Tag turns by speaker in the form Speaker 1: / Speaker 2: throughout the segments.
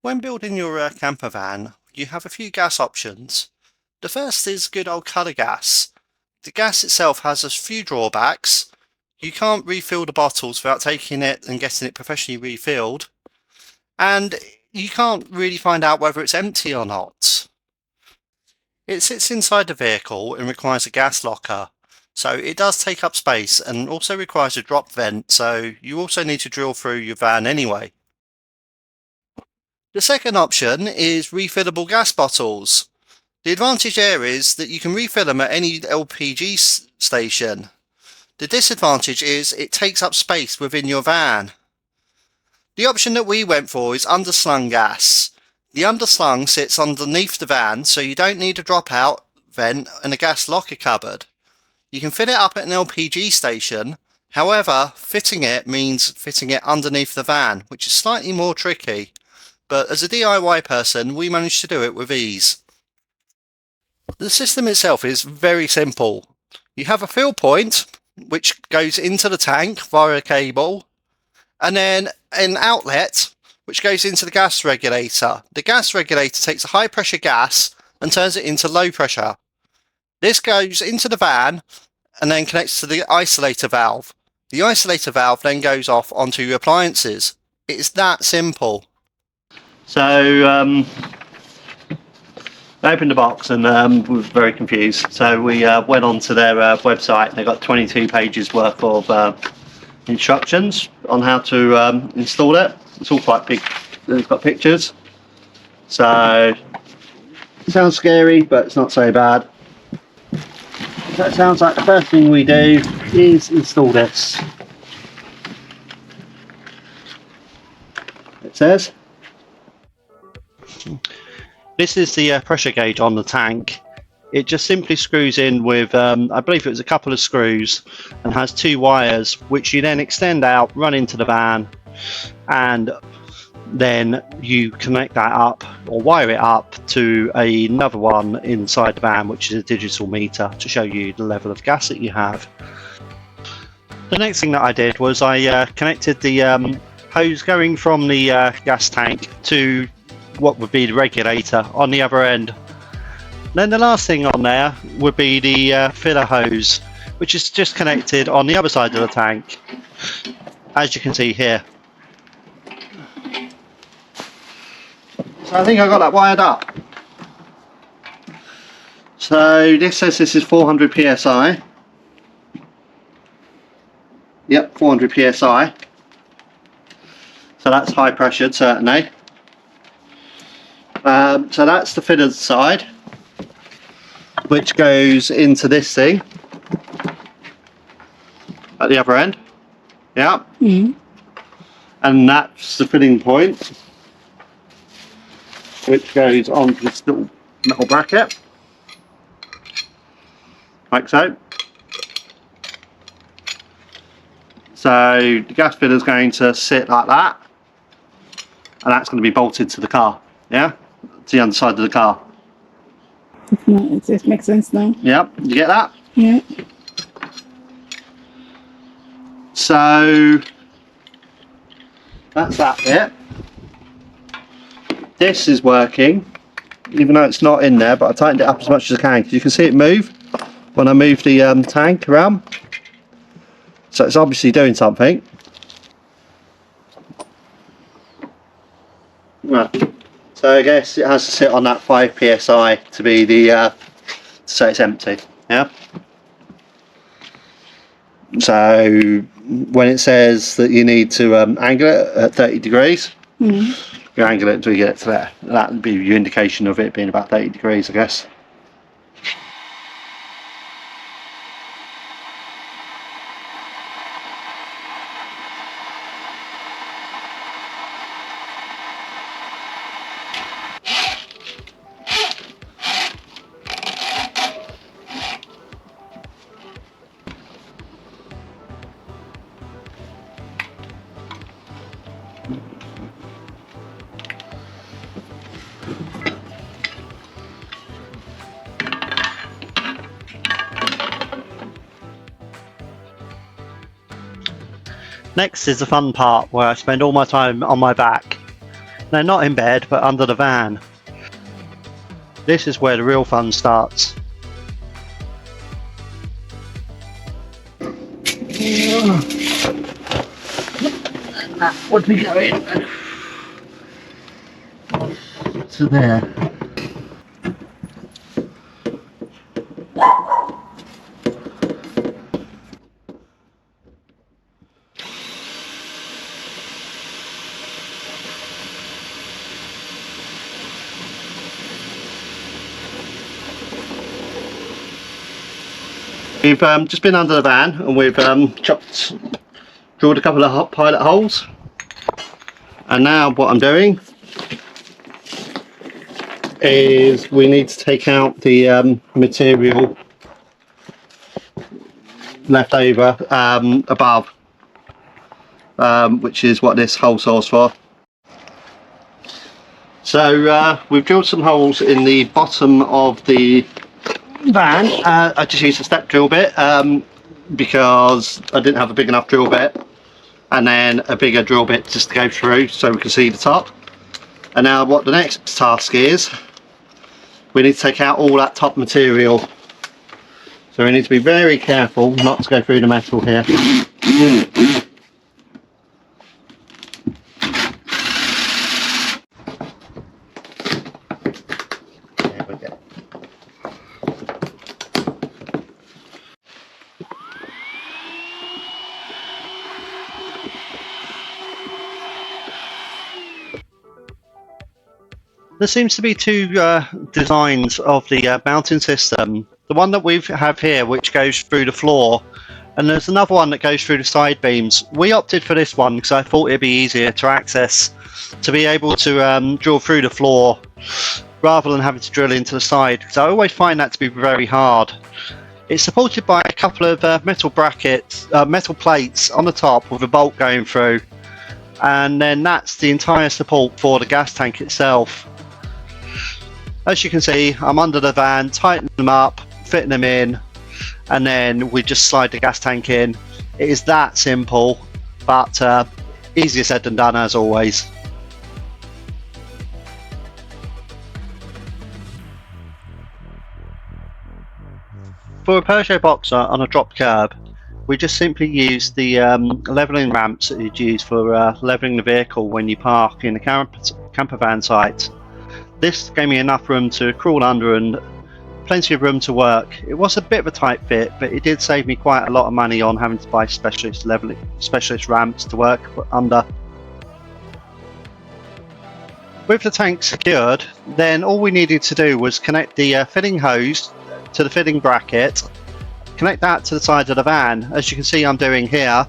Speaker 1: When building your camper van, you have a few gas options. The first is good old colour gas. The gas itself has a few drawbacks. You can't refill the bottles without taking it and getting it professionally refilled. And you can't really find out whether it's empty or not. It sits inside the vehicle and requires a gas locker. So it does take up space and also requires a drop vent, so you also need to drill through your van anyway. The second option is refillable gas bottles. The advantage there is that you can refill them at any LPG station. The disadvantage is it takes up space within your van. The option that we went for is underslung gas. The underslung sits underneath the van, so you don't need a dropout vent and a gas locker cupboard. You can fit it up at an LPG station, however, fitting it means fitting it underneath the van, which is slightly more tricky. But as a DIY person, we managed to do it with ease. The system itself is very simple. You have a fill point, which goes into the tank via a cable, and then an outlet, which goes into the gas regulator. The gas regulator takes a high pressure gas and turns it into low pressure. This goes into the van and then connects to the isolator valve. The isolator valve then goes off onto your appliances. It is that simple. So I opened the box and was very confused. So we went on to their website. They got 22 pages worth of instructions on how to install it. It's all quite big. It's got pictures. So it sounds scary, but it's not so bad. So it sounds like the first thing we do is install this. It says. This is the pressure gauge on the tank. It just simply screws in with, I believe it was a couple of screws, and has two wires which you then extend out, run into the van, and then you connect that up or wire it up to another one inside the van, which is a digital meter to show you the level of gas that you have. The next thing that I did was I connected the hose going from the gas tank to what would be the regulator on the other end. Then the last thing on there would be the filler hose, which is just connected on the other side of the tank, as you can see here. So I think I got that wired up. So this says this is 400 psi. Yep, 400 psi. So that's high pressured, certainly. So that's the fitted side, which goes into this thing at the other end. Yeah. And that's the fitting point, which goes onto this little metal bracket, like so. So the gas filler is going to sit like that, and that's going to be bolted to the car. Yeah. To the underside of the car.
Speaker 2: No, it just makes sense now.
Speaker 1: Yep, you get that?
Speaker 2: Yeah.
Speaker 1: So that's that bit. This is working, even though it's not in there, but I tightened it up as much as I can because you can see it move when I move the tank around. So it's obviously doing something. Right. So I guess it has to sit on that 5 psi to be the to say it's empty. Yeah. So when it says that you need to angle it at 30 degrees, you angle it until you get it to there. That would be your indication of it being about 30 degrees, I guess. Next is the fun part where I spend all my time on my back. They're not in bed, but under the van. This is where the real fun starts. Would we go in? To there. We've just been under the van and we've drilled a couple of pilot holes, and now what I'm doing is we need to take out the material left over above, which is what this hole saw's for. So we've drilled some holes in the bottom of the van. I just used a step drill bit because I didn't have a big enough drill bit, and then a bigger drill bit just to go through so we can see the top. And now what the next task is, we need to take out all that top material. So we need to be very careful not to go through the metal here. There we go. There seems to be two designs of the mounting system. The one that we have here, which goes through the floor, and there's another one that goes through the side beams. We opted for this one because I thought it'd be easier to access, to be able to drill through the floor rather than having to drill into the side, because I always find that to be very hard. It's supported by a couple of metal brackets, metal plates on the top with a bolt going through, and then that's the entire support for the gas tank itself. As you can see, I'm under the van, tightening them up, fitting them in, and then we just slide the gas tank in. It is that simple, but easier said than done as always. For a Peugeot Boxer on a drop curb, we just simply use the levelling ramps that you'd use for levelling the vehicle when you park in a campervan site. This gave me enough room to crawl under and plenty of room to work. It was a bit of a tight fit, but it did save me quite a lot of money on having to buy specialist ramps to work under. With the tank secured, then all we needed to do was connect the fitting hose to the fitting bracket, connect that to the side of the van, as you can see I'm doing here,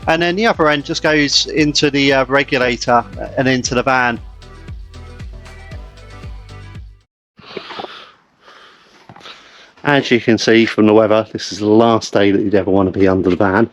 Speaker 1: and then the other end just goes into the regulator and into the van. As you can see from the weather, this is the last day that you'd ever want to be under the van.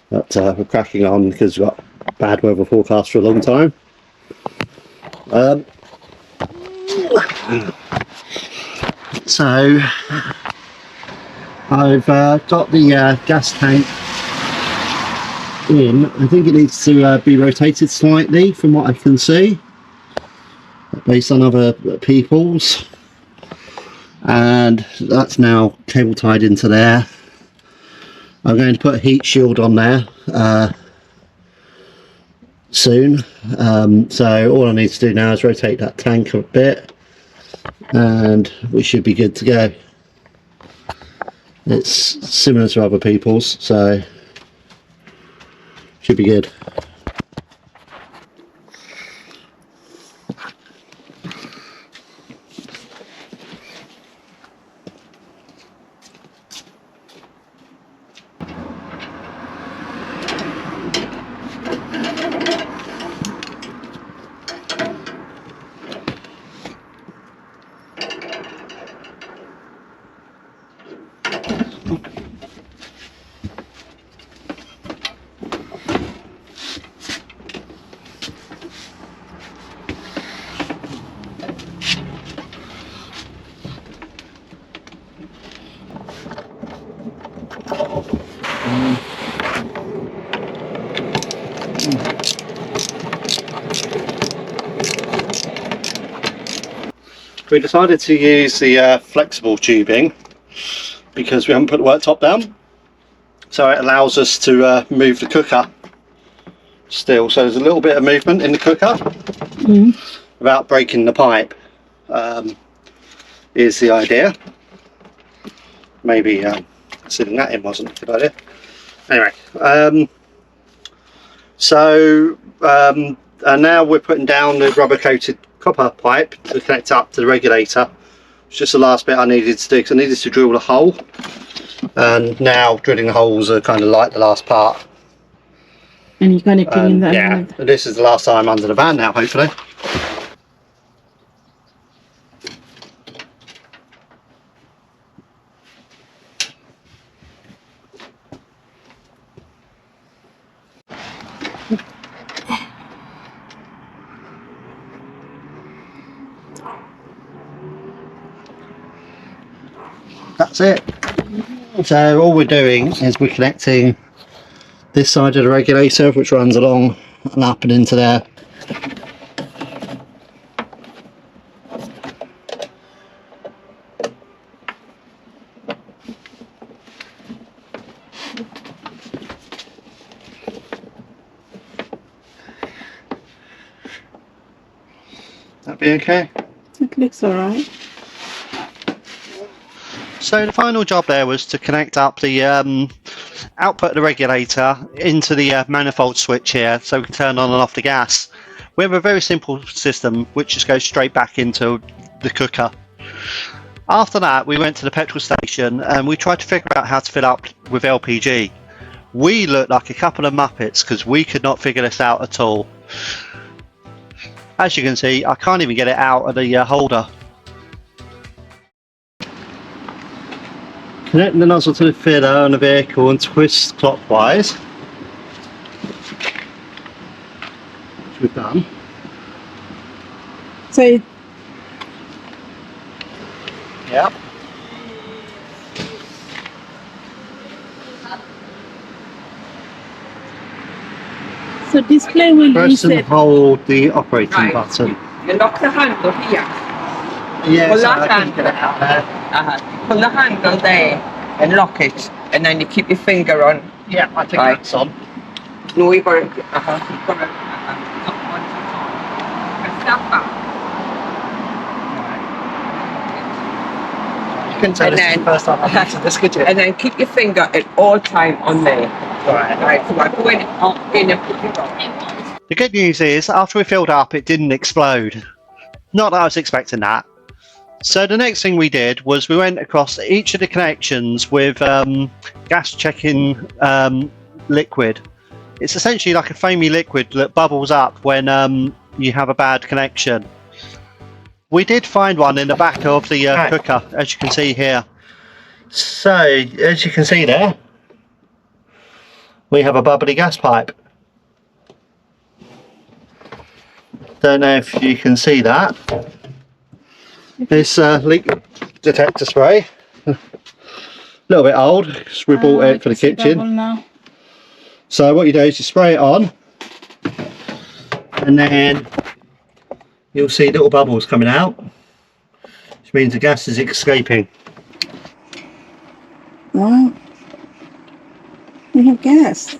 Speaker 1: But we're cracking on because we've got bad weather forecast for a long time. So I've got the gas tank in. I think it needs to be rotated slightly from what I can see, based on other people's. And that's now cable tied into there. I'm going to put a heat shield on there soon. So all I need to do now is rotate that tank a bit and we should be good to go. It's similar to other people's, so should be good. We decided to use the flexible tubing because we haven't put the worktop down, so it allows us to move the cooker still. So there's a little bit of movement in the cooker without breaking the pipe. Is the idea. Maybe sitting that in wasn't a good idea. Anyway, and now we're putting down the rubber coated copper pipe to connect up to the regulator. It's just the last bit I needed to do because I needed to drill the hole, and now drilling the holes are kind of like the last part.
Speaker 2: And you kind of clean that.
Speaker 1: Yeah, this is the last time under the van now, hopefully. That's it. So all we're doing is we're connecting this side of the regulator, which runs along and up and into there. That be okay?
Speaker 2: It looks alright.
Speaker 1: So the final job there was to connect up the output of the regulator into the manifold switch here, so we can turn on and off the gas. We have a very simple system which just goes straight back into the cooker. After that, we went to the petrol station and we tried to figure out how to fill up with LPG. We looked like a couple of muppets because we could not figure this out at all. As you can see, I can't even get it out of the holder. Connect the nozzle to the filler on the vehicle and twist clockwise, which we've done.
Speaker 2: So it,
Speaker 1: Yep.
Speaker 2: so display will
Speaker 1: Press and
Speaker 2: reset.
Speaker 1: hold the operating
Speaker 3: Right.
Speaker 1: button.
Speaker 3: You lock the handle here.
Speaker 1: Yeah,
Speaker 3: Pull
Speaker 1: so
Speaker 3: that
Speaker 1: I can
Speaker 3: handle.
Speaker 1: get it out there.
Speaker 3: Pull the handle there and lock it, and then you keep your finger on.
Speaker 1: Yeah, I think
Speaker 3: Right.
Speaker 1: that's on.
Speaker 3: No, you got to. Press that back.
Speaker 1: You couldn't tell
Speaker 3: And
Speaker 1: this is
Speaker 3: then-
Speaker 1: the first time I've used this, could you?
Speaker 3: And then keep your finger at all time on there.
Speaker 1: Right.
Speaker 3: Right, so I go in and put it on.
Speaker 1: The good news is, after we filled up, it didn't explode. Not that I was expecting that. So the next thing we did was we went across each of the connections with gas checking liquid. It's essentially like a foamy liquid that bubbles up when you have a bad connection. We did find one in the back of the cooker, as you can see here. So, as you can see there, we have a bubbly gas pipe. Don't know if you can see that. It's leak detector spray. A little bit old because we bought it for the kitchen.
Speaker 2: Now.
Speaker 1: So what you do is you spray it on, and then you'll see little bubbles coming out, which means the gas is escaping.
Speaker 2: Right. We have gas.